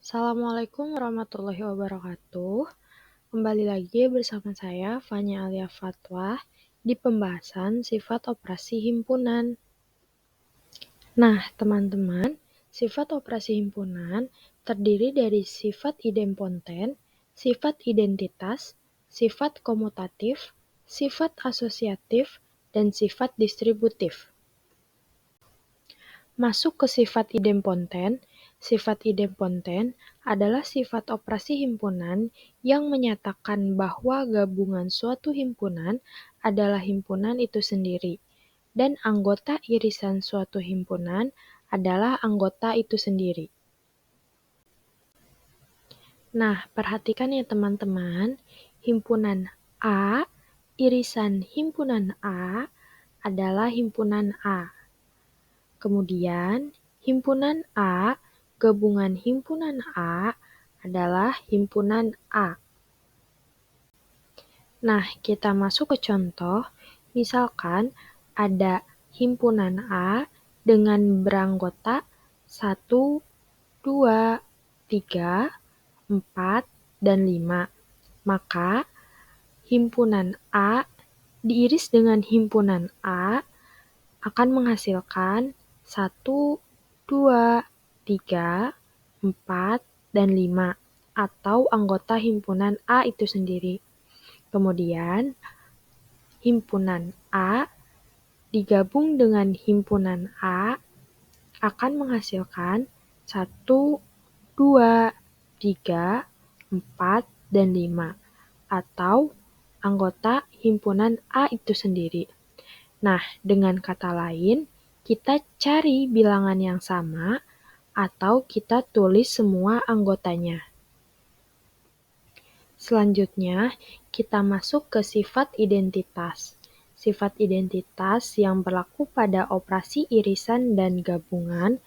Assalamualaikum warahmatullahi wabarakatuh. Kembali lagi bersama saya, Fanya Alia Fatwa, di pembahasan sifat operasi himpunan. Nah, teman-teman, sifat operasi himpunan terdiri dari sifat idempoten, sifat identitas, sifat komutatif, sifat asosiatif, dan sifat distributif. Masuk ke sifat idempoten. Sifat idempoten adalah sifat operasi himpunan yang menyatakan bahwa gabungan suatu himpunan adalah himpunan itu sendiri, dan anggota irisan suatu himpunan adalah anggota itu sendiri. Nah, perhatikan ya teman-teman, himpunan A, irisan himpunan A adalah himpunan A. Kemudian, himpunan A, gabungan himpunan A adalah himpunan A. Nah, kita masuk ke contoh. Misalkan ada himpunan A dengan beranggota 1, 2, 3, 4, dan 5. Maka, himpunan A diiris dengan himpunan A akan menghasilkan 1, 2, 3, 4, dan 5 atau anggota himpunan A itu sendiri. Kemudian, himpunan A digabung dengan himpunan A akan menghasilkan 1, 2, 3, 4, dan 5 atau anggota himpunan A itu sendiri. Nah, dengan kata lain, kita cari bilangan yang sama atau kita tulis semua anggotanya. Selanjutnya, kita masuk ke sifat identitas. Sifat identitas yang berlaku pada operasi irisan dan gabungan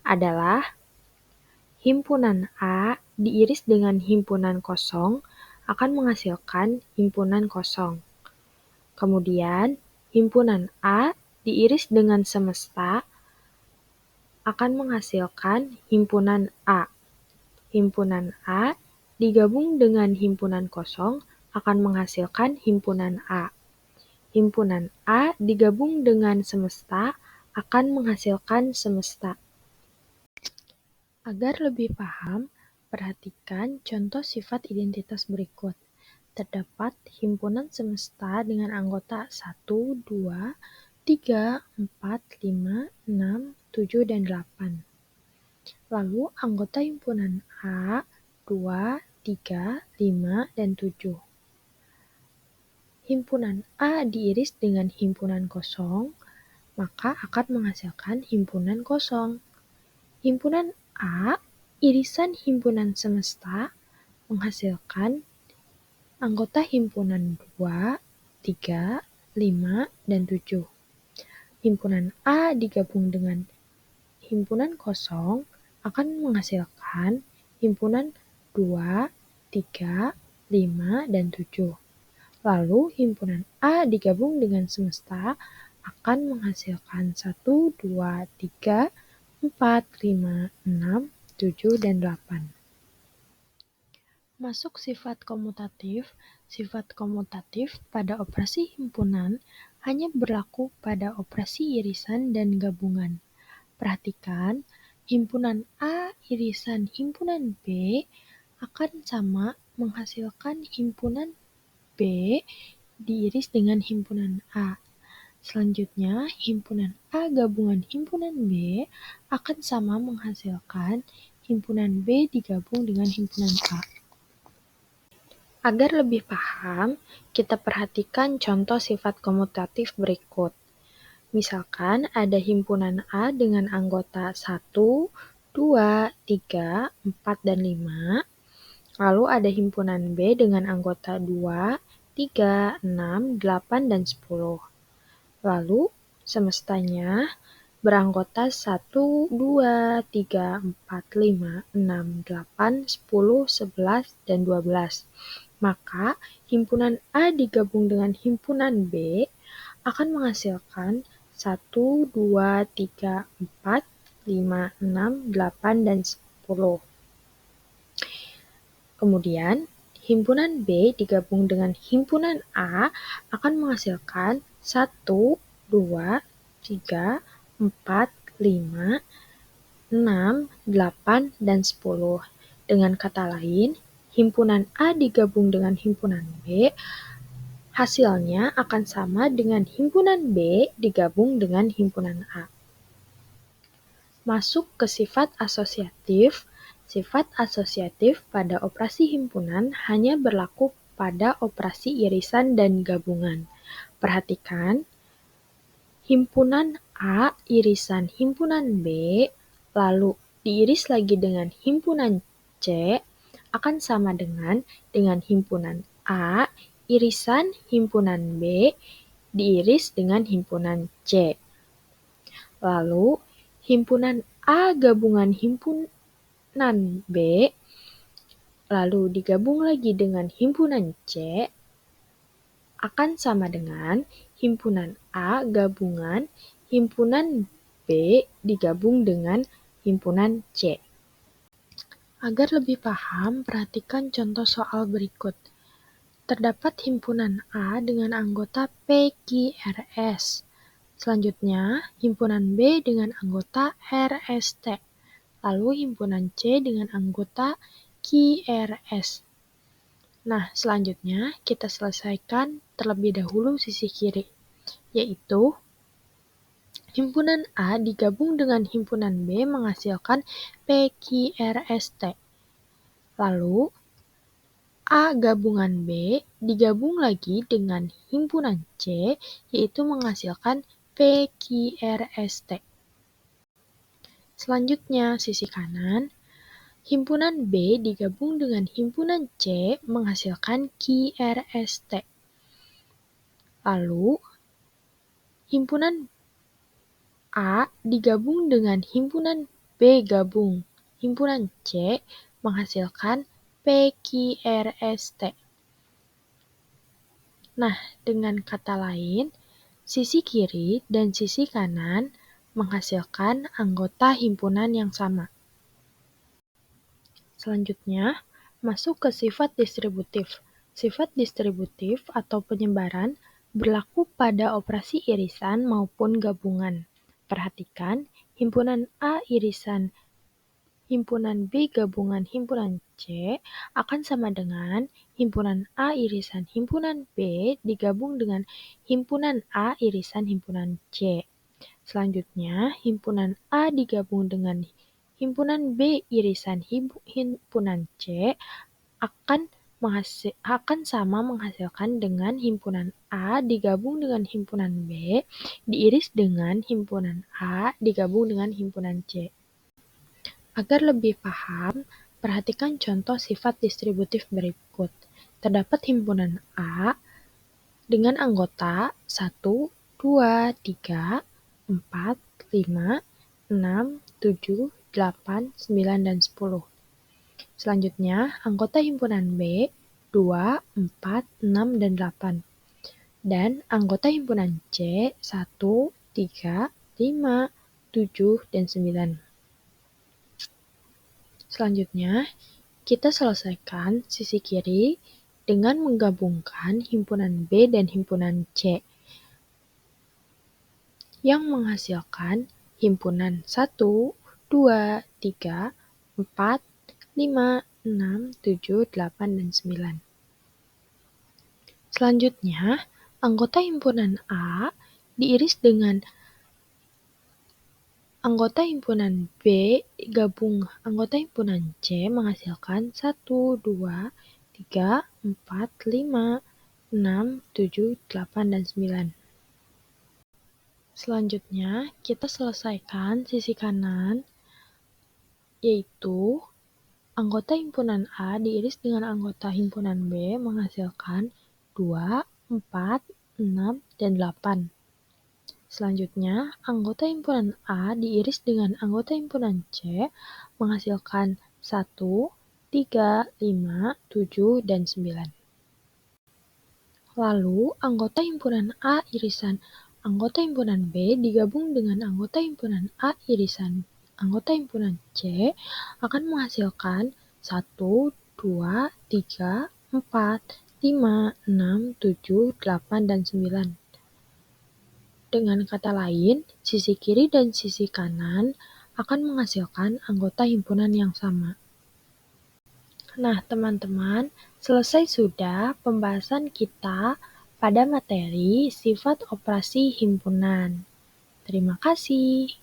adalah himpunan A diiris dengan himpunan kosong akan menghasilkan himpunan kosong. Kemudian, himpunan A diiris dengan semesta akan menghasilkan himpunan A. Himpunan A digabung dengan himpunan kosong akan menghasilkan himpunan A. Himpunan A digabung dengan semesta akan menghasilkan semesta. Agar lebih paham, perhatikan contoh sifat identitas berikut. Terdapat himpunan semesta dengan anggota 1, 2, 3, 4, 5, 6, 7, dan 8. Lalu anggota himpunan A, 2, 3, 5, dan 7. Himpunan A diiris dengan himpunan kosong, maka akan menghasilkan himpunan kosong. Himpunan A, irisan himpunan semesta, menghasilkan anggota himpunan 2, 3, 5, dan 7. Himpunan A digabung dengan himpunan kosong akan menghasilkan himpunan 2, 3, 5, dan 7. Lalu himpunan A digabung dengan semesta akan menghasilkan 1, 2, 3, 4, 5, 6, 7, dan 8. Masuk sifat komutatif. Sifat komutatif pada operasi himpunan hanya berlaku pada operasi irisan dan gabungan. Perhatikan, himpunan A irisan himpunan B akan sama menghasilkan himpunan B diiris dengan himpunan A. Selanjutnya, himpunan A gabungan himpunan B akan sama menghasilkan himpunan B digabung dengan himpunan A. Agar lebih paham, kita perhatikan contoh sifat komutatif berikut. Misalkan ada himpunan A dengan anggota 1, 2, 3, 4, dan 5. Lalu ada himpunan B dengan anggota 2, 3, 6, 8, dan 10. Lalu semestanya beranggota 1, 2, 3, 4, 5, 6, 8, 10, 11, dan 12. Maka himpunan A digabung dengan himpunan B akan menghasilkan 1, 2, 3, 4, 5, 6, 8, dan 10. Kemudian, himpunan B digabung dengan himpunan A akan menghasilkan 1, 2, 3, 4, 5, 6, 8, dan 10. Dengan kata lain, himpunan A digabung dengan himpunan B, hasilnya akan sama dengan himpunan B digabung dengan himpunan A. Masuk ke sifat asosiatif. Sifat asosiatif pada operasi himpunan hanya berlaku pada operasi irisan dan gabungan. Perhatikan, himpunan A irisan himpunan B, lalu diiris lagi dengan himpunan C, akan sama dengan himpunan A irisan himpunan B diiris dengan himpunan C. Lalu, himpunan A gabungan himpunan B, lalu digabung lagi dengan himpunan C, akan sama dengan himpunan A gabungan himpunan B digabung dengan himpunan C. Agar lebih paham, perhatikan contoh soal berikut. Terdapat himpunan A dengan anggota PQRS. Selanjutnya, himpunan B dengan anggota RST. Lalu himpunan C dengan anggota QRS. Nah, selanjutnya kita selesaikan terlebih dahulu sisi kiri, yaitu himpunan A digabung dengan himpunan B menghasilkan PQRST. Lalu, A gabungan B digabung lagi dengan himpunan C, yaitu menghasilkan PQRST. Selanjutnya, sisi kanan, himpunan B digabung dengan himpunan C menghasilkan QRST. Lalu, himpunan A digabung dengan himpunan B gabung himpunan C menghasilkan PQRST. Nah, dengan kata lain, sisi kiri dan sisi kanan menghasilkan anggota himpunan yang sama. Selanjutnya, masuk ke sifat distributif. Sifat distributif atau penyebaran berlaku pada operasi irisan maupun gabungan. Perhatikan, himpunan A irisan himpunan B gabungan himpunan C akan sama dengan himpunan A irisan himpunan B digabung dengan himpunan A irisan himpunan C. Selanjutnya, himpunan A digabung dengan himpunan B irisan himpunan C akan sama menghasilkan dengan himpunan A digabung dengan himpunan B diiris dengan himpunan A digabung dengan himpunan C. Agar lebih paham, perhatikan contoh sifat distributif berikut. Terdapat himpunan A dengan anggota 1, 2, 3, 4, 5, 6, 7, 8, 9, dan 10. Selanjutnya, anggota himpunan B 2, 4, 6, dan 8. Dan anggota himpunan C 1, 3, 5, 7, dan 9. Selanjutnya, kita selesaikan sisi kiri dengan menggabungkan himpunan B dan himpunan C yang menghasilkan himpunan 1, 2, 3, 4, 5, 6, 7, 8, dan 9. Selanjutnya, anggota himpunan A diiris dengan anggota himpunan B gabung anggota himpunan C menghasilkan 1, 2, 3, 4, 5, 6, 7, 8, dan 9. Selanjutnya, kita selesaikan sisi kanan, yaitu anggota himpunan A diiris dengan anggota himpunan B menghasilkan 2, 4, 6, dan 8. Selanjutnya, anggota himpunan A diiris dengan anggota himpunan C menghasilkan 1, 3, 5, 7, dan 9. Lalu, anggota himpunan A irisan anggota himpunan B digabung dengan anggota himpunan A irisan anggota himpunan C akan menghasilkan 1, 2, 3, 4, 5, 6, 7, 8, dan 9. Dengan kata lain, sisi kiri dan sisi kanan akan menghasilkan anggota himpunan yang sama. Nah, teman-teman, selesai sudah pembahasan kita pada materi sifat operasi himpunan. Terima kasih.